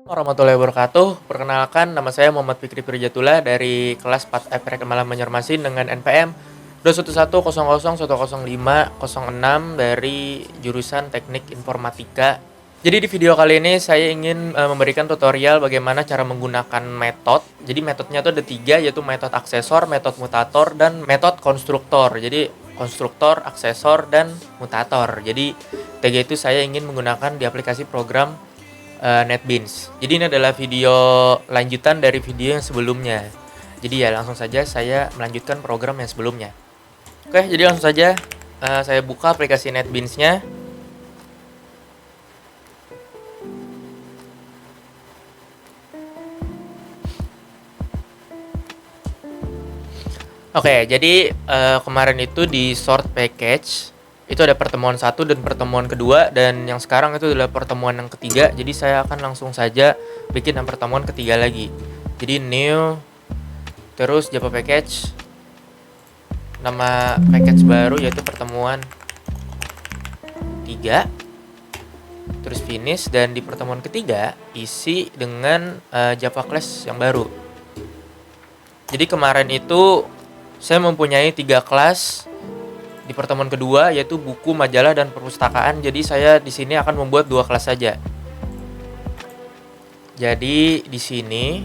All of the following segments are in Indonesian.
Warahmatullahi wabarakatuh. Perkenalkan, nama saya Muhammad Fikri Firjatullah dari kelas 4F Rekaman Banjarmasin dengan NPM 21100100506 dari jurusan Teknik Informatika. Jadi di video kali ini saya ingin memberikan tutorial bagaimana cara menggunakan metode. Jadi metodenya itu ada 3, yaitu metode aksesor, metode mutator, dan metode konstruktor. Jadi konstruktor, aksesor, dan mutator. Jadi 3 itu saya ingin menggunakan di aplikasi program NetBeans. Jadi ini adalah video lanjutan dari video yang sebelumnya. Jadi ya langsung saja saya melanjutkan program yang sebelumnya. Oke, jadi langsung saja saya buka aplikasi NetBeans-nya. Oke, jadi kemarin itu di sort package itu ada pertemuan 1 dan pertemuan kedua, dan yang sekarang itu adalah pertemuan yang ketiga. Jadi saya akan langsung saja bikin yang pertemuan ketiga lagi. Jadi new, terus Java package, nama package baru yaitu pertemuan 3, terus finish, dan di pertemuan ketiga isi dengan Java class yang baru. Jadi kemarin itu saya mempunyai 3 kelas di pertemuan kedua, yaitu buku, majalah, dan perpustakaan. Jadi saya di sini akan membuat 2 kelas saja. Jadi di sini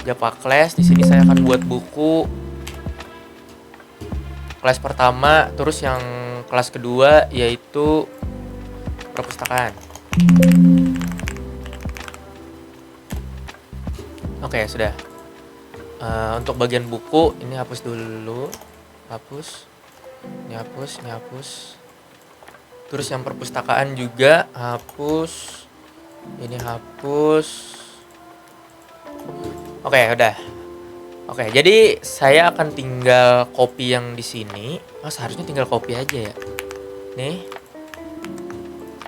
Java class, di sini saya akan buat buku kelas pertama, terus yang kelas kedua yaitu perpustakaan. Oke, sudah. Untuk bagian buku ini hapus dulu, hapus. Ini hapus. Terus yang perpustakaan juga hapus. Ini hapus. Oke, udah. Oke, jadi saya akan tinggal copy yang di sini. Seharusnya tinggal copy aja ya. Nih.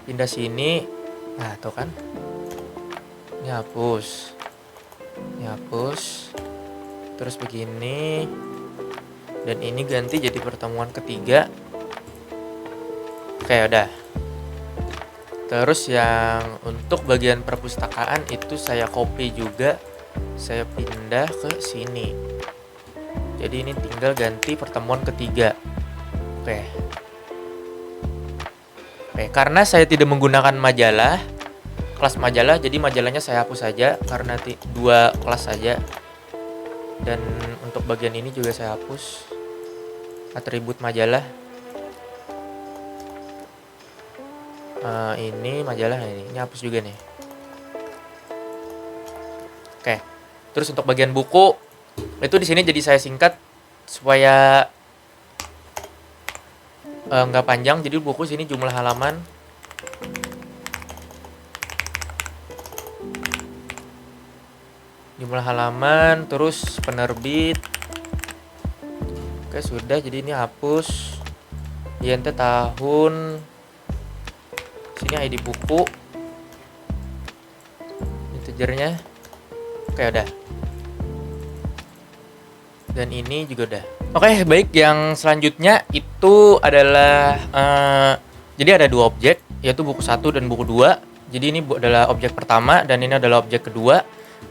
Pindah sini. Nah, tuh kan. Ini hapus. Terus begini. Dan ini ganti jadi pertemuan ketiga. Oke, udah. Terus yang untuk bagian perpustakaan itu saya copy juga, saya pindah ke sini. Jadi ini tinggal ganti pertemuan ketiga. Oke, karena saya tidak menggunakan majalah, kelas majalah, jadi majalahnya saya hapus saja karena 2 kelas saja. Dan untuk bagian ini juga saya hapus atribut majalah. Ini majalah, ini hapus juga nih. Oke. Terus untuk bagian buku itu di sini jadi saya singkat supaya nggak panjang. Jadi buku sini jumlah halaman. Terus penerbit. Oke, sudah. Jadi ini hapus. Ente tahun. Sini ID buku. Integernya. Oke, udah. Dan ini juga udah. Oke, baik. Yang selanjutnya itu adalah jadi ada 2 objek, yaitu buku 1 dan buku 2. Jadi ini adalah objek pertama dan ini adalah objek kedua.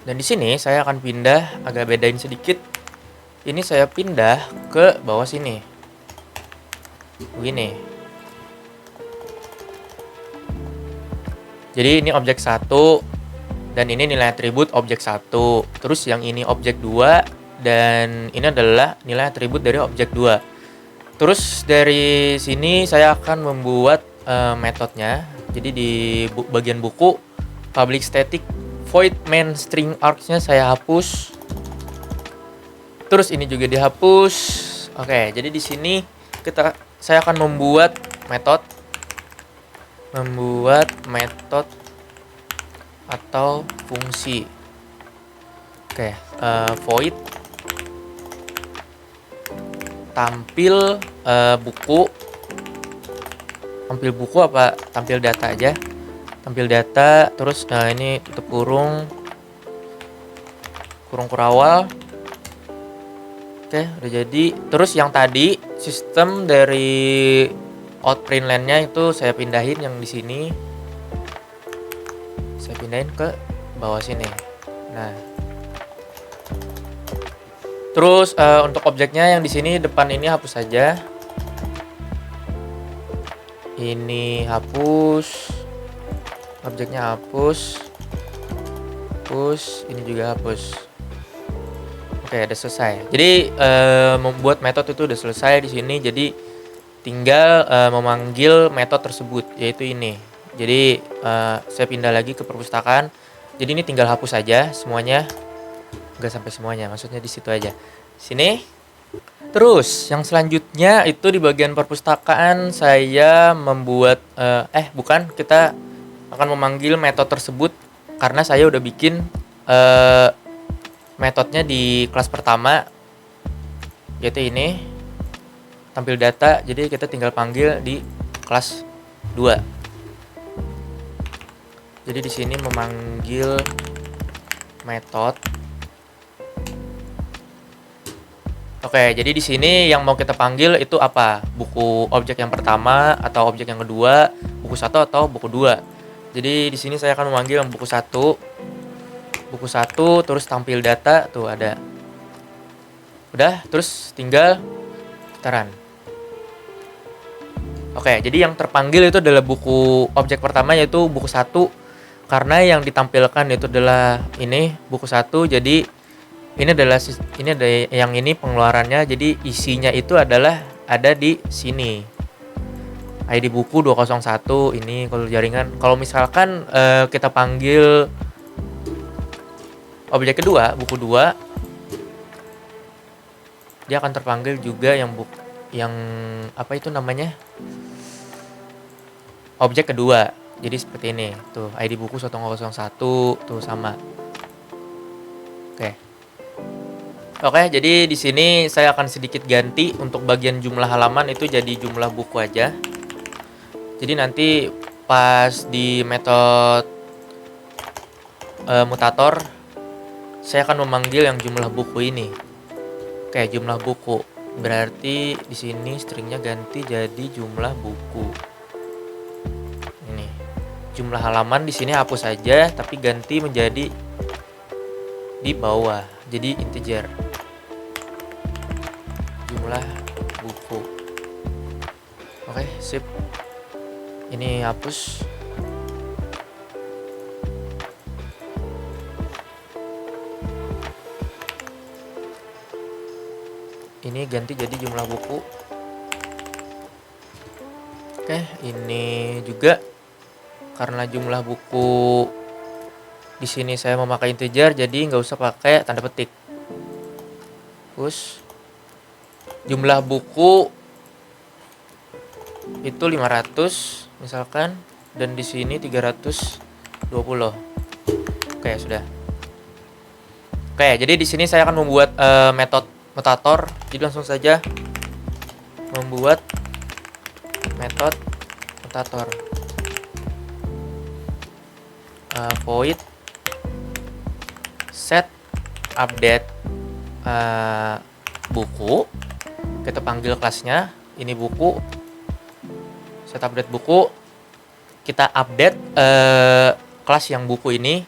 Dan di sini saya akan pindah, agak bedain sedikit. Ini saya pindah ke bawah sini. Begini. Jadi ini objek 1 dan ini nilai atribut objek 1. Terus yang ini objek 2 dan ini adalah nilai atribut dari objek 2. Terus dari sini saya akan membuat metodenya. Jadi di bagian buku public static void main string args-nya saya hapus. Terus ini juga dihapus. Oke, jadi di sini saya akan membuat metode atau fungsi. Oke, void tampil buku. Tampil buku apa tampil data aja? Tampil data, terus ini tutup kurung kurawal. Oke, udah jadi. Terus yang tadi sistem dari outprint line-nya itu saya pindahin yang di sini. saya pindahin ke bawah sini. Nah, terus untuk objeknya yang di sini depan ini hapus saja. Ini hapus, objeknya hapus, ini juga hapus. Oke, udah selesai. Jadi membuat metode itu udah selesai di sini. Jadi tinggal memanggil metode tersebut, yaitu ini. Jadi saya pindah lagi ke perpustakaan. Jadi ini tinggal hapus saja semuanya, nggak sampai semuanya, maksudnya di situ aja. Sini. Terus yang selanjutnya itu di bagian perpustakaan saya membuat kita akan memanggil metode tersebut karena saya udah bikin metodenya di kelas pertama, yaitu ini tampil data. Jadi kita tinggal panggil di kelas 2. Jadi di sini memanggil metode. Oke, jadi di sini yang mau kita panggil itu apa? Buku objek yang pertama atau objek yang kedua, buku 1 atau buku 2. Jadi di sini saya akan memanggil yang buku 1. Buku 1 terus tampil data tuh ada. Udah, terus tinggal kita run. Oke, jadi yang terpanggil itu adalah buku objek pertama, yaitu buku 1. Karena yang ditampilkan itu adalah ini buku 1. Jadi ini ada yang ini pengeluarannya, jadi isinya itu adalah ada di sini. ID buku 201 ini kalau jaringan. Kalau misalkan kita panggil objek kedua, buku 2, dia akan terpanggil juga yang apa itu namanya? Objek kedua. Jadi seperti ini. Tuh, ID buku 1001 tuh sama. Oke, jadi di sini saya akan sedikit ganti untuk bagian jumlah halaman itu jadi jumlah buku aja. Jadi nanti pas di metode mutator saya akan memanggil yang jumlah buku ini. Oke, jumlah buku. Berarti di sini stringnya ganti jadi jumlah buku. Ini. Jumlah halaman di sini hapus saja tapi ganti menjadi di bawah. Jadi integer. Jumlah buku. Oke, sip. Ini hapus. Ini ganti jadi jumlah buku. Oke, ini juga karena jumlah buku di sini saya memakai integer, jadi nggak usah pakai tanda petik. Push. Jumlah buku itu 500 misalkan, dan di sini 320. Oke, sudah. Oke, jadi di sini saya akan membuat metode mutator. Jadi langsung saja membuat metode mutator. Void set update buku. Kita panggil kelasnya ini buku. Set update buku. Kita update kelas yang buku ini.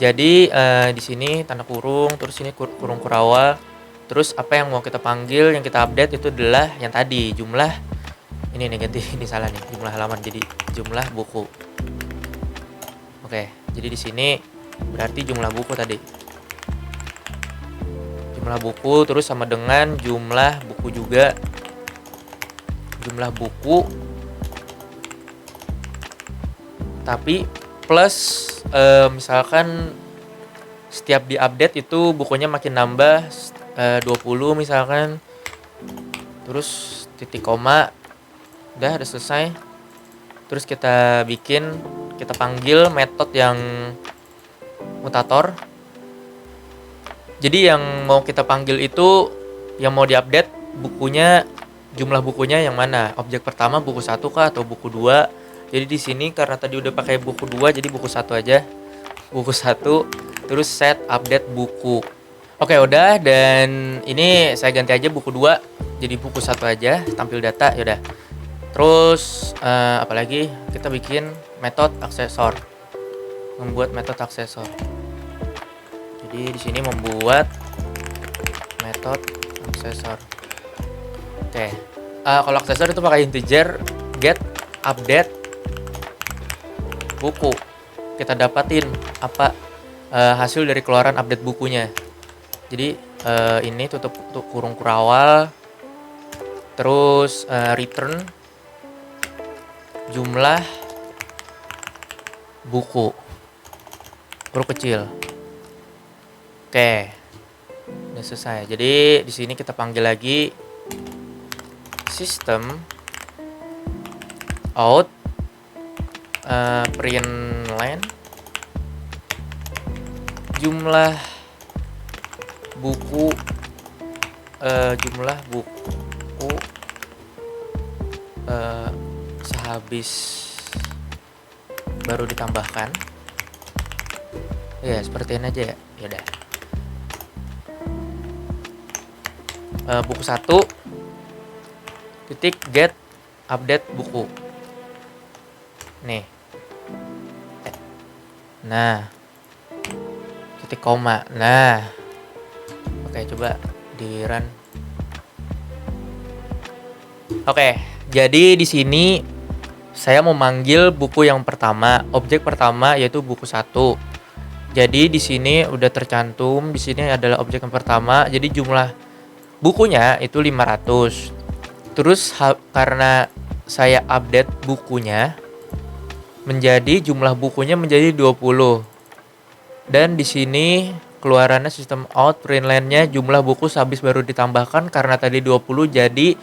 Jadi di sini tanda kurung, terus ini kurung kurawal. Terus apa yang mau kita panggil, yang kita update itu adalah yang tadi, jumlah ini negatif, ini salah nih, jumlah halaman, jadi jumlah buku. Oke, jadi di sini berarti jumlah buku tadi. Jumlah buku terus sama dengan jumlah buku juga. Jumlah buku tapi plus misalkan setiap diupdate itu bukunya makin nambah 20 misalkan. Terus titik koma. Udah selesai. Terus kita panggil metode yang mutator. Jadi yang mau kita panggil itu, yang mau diupdate bukunya, jumlah bukunya yang mana? Objek pertama buku 1 kah atau buku 2? Jadi di sini karena tadi udah pakai buku 2 jadi buku 1 aja. Buku 1 terus set update buku. Oke, udah, dan ini saya ganti aja buku 2 jadi buku 1 aja, tampil data, yaudah. Terus apalagi kita bikin metode aksesor. membuat metode aksesor. Jadi di sini membuat metode aksesor. Oke. Kalau aksesor itu pakai integer get update buku. Kita dapatin apa hasil dari keluaran update bukunya. Jadi ini tutup kurung kurawal, terus return jumlah buku huruf kecil. Oke, udah selesai. Jadi di sini kita panggil lagi system out print line jumlah buku sehabis baru ditambahkan. Ya seperti ini aja ya. Yaudah. Buku 1 titik get update buku. Nih. Nah. Titik koma. Nah. Oke, coba di run. Oke, jadi di sini saya mau manggil buku yang pertama, objek pertama yaitu buku 1. Jadi di sini udah tercantum, di sini adalah objek yang pertama. Jadi jumlah bukunya itu 500. Terus karena saya update bukunya menjadi jumlah bukunya menjadi 20. Dan di sini keluarannya sistem out print line-nya jumlah buku habis baru ditambahkan karena tadi 20 jadi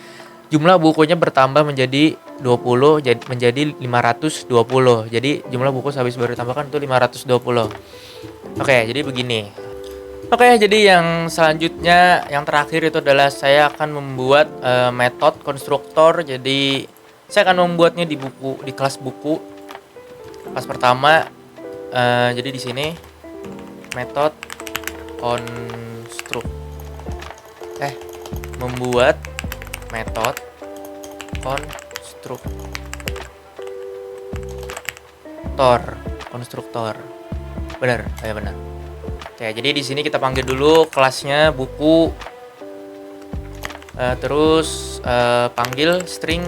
jumlah bukunya bertambah menjadi 20 menjadi 520. Jadi jumlah buku habis baru ditambahkan itu 520. Oke, jadi begini. Oke, jadi yang selanjutnya yang terakhir itu adalah saya akan membuat metode konstruktor. Jadi saya akan membuatnya di kelas buku. Kelas pertama jadi di sini metode membuat metode konstruktor. Benar, saya benar. Oke, jadi di sini kita panggil dulu kelasnya buku. Terus panggil string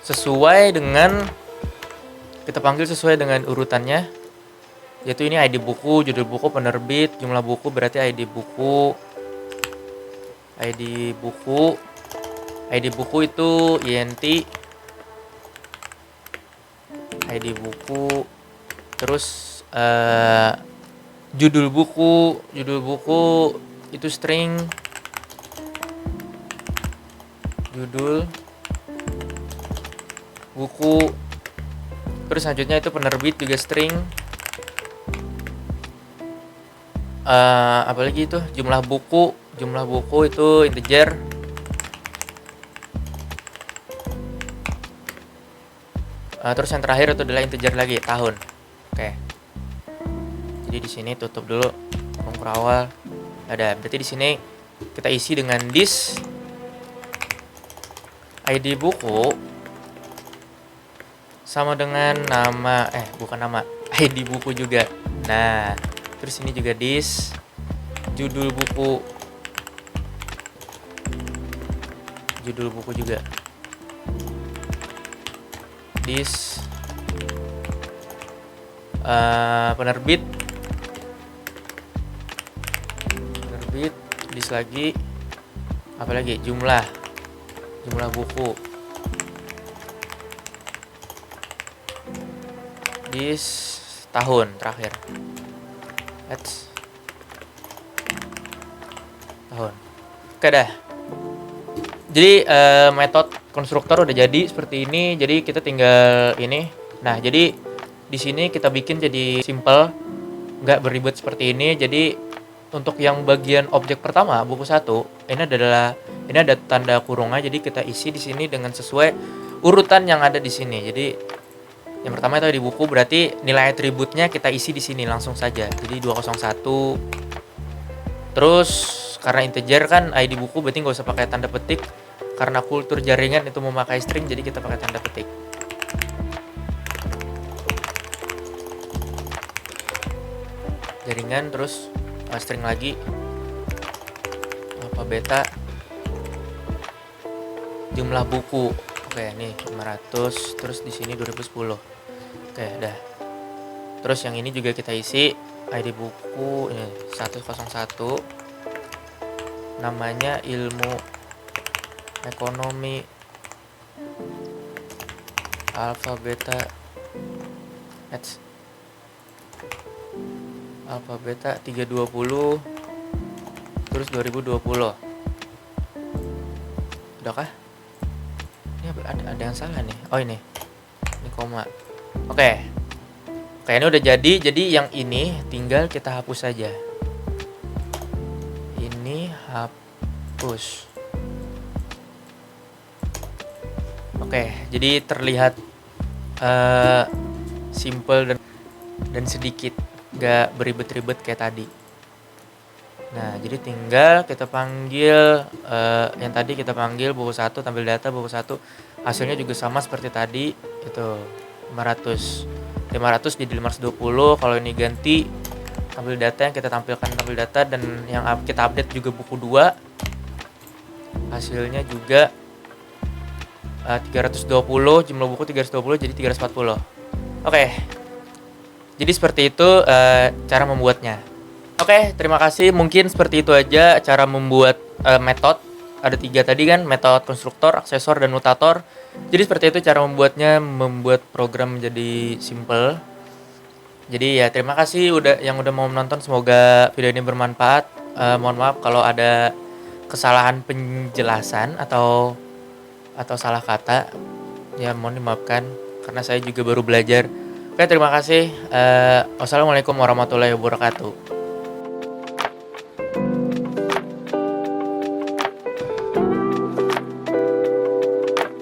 sesuai dengan urutannya. Yaitu ini ID buku, judul buku, penerbit, jumlah buku berarti ID buku itu int ID buku. Terus judul buku itu string judul buku. Terus selanjutnya itu penerbit juga string apalagi itu jumlah buku itu integer. Terus yang terakhir itu adalah integer lagi tahun. Oke. Jadi di sini tutup dulu kurung awal. Ada. Berarti di sini kita isi dengan this ID buku sama dengan nama ID buku juga. Nah, terus ini juga this judul buku juga. This penerbit this lagi apalagi jumlah buku, this tahun terakhir, tahun. Oke dah. Jadi metode konstruktor udah jadi seperti ini. Jadi kita tinggal ini. Nah, jadi di sini kita bikin jadi simple, nggak beribet seperti ini. Jadi untuk yang bagian objek pertama buku 1, ini ada tanda kurungnya. Jadi kita isi di sini dengan sesuai urutan yang ada di sini. Jadi yang pertama itu di buku, berarti nilai atributnya kita isi di sini langsung saja. Jadi 201. Terus karena integer kan ID buku berarti nggak usah pakai tanda petik. Karena kultur jaringan itu memakai string, jadi kita pakai tanda petik. jaringan, terus string lagi alpha beta jumlah buku. Oke, nih 500, terus di sini 2010. Oke, dah. Terus yang ini juga kita isi ID buku ini 101, namanya ilmu ekonomi alpha beta alpha beta 320 terus 2020. Udah kah? Ini ada yang salah nih. Oh ini koma. Oke, ini udah jadi. Jadi yang ini tinggal kita hapus saja. Ini hapus. Oke, jadi terlihat simple dan sedikit, gak beribet-ribet kayak tadi. Nah, jadi tinggal kita panggil yang tadi kita panggil buku 1, tampil data buku 1. Hasilnya juga sama seperti tadi, itu 500 jadi 520. Kalau ini ganti tampil data, yang kita tampilkan tampil data, dan yang kita update juga buku 2. Hasilnya juga 320, jumlah buku 320 jadi 340. Oke. Jadi seperti itu cara membuatnya. Oke, terima kasih. Mungkin seperti itu aja cara membuat metode. Ada 3 tadi kan, metode konstruktor, aksesor, dan mutator. Jadi seperti itu cara membuatnya, membuat program menjadi simple. Jadi ya terima kasih yang udah mau menonton. Semoga video ini bermanfaat. Mohon maaf kalau ada kesalahan penjelasan atau salah kata. Ya mohon dimaafkan karena saya juga baru belajar. Oke, terima kasih. Wassalamualaikum warahmatullahi wabarakatuh.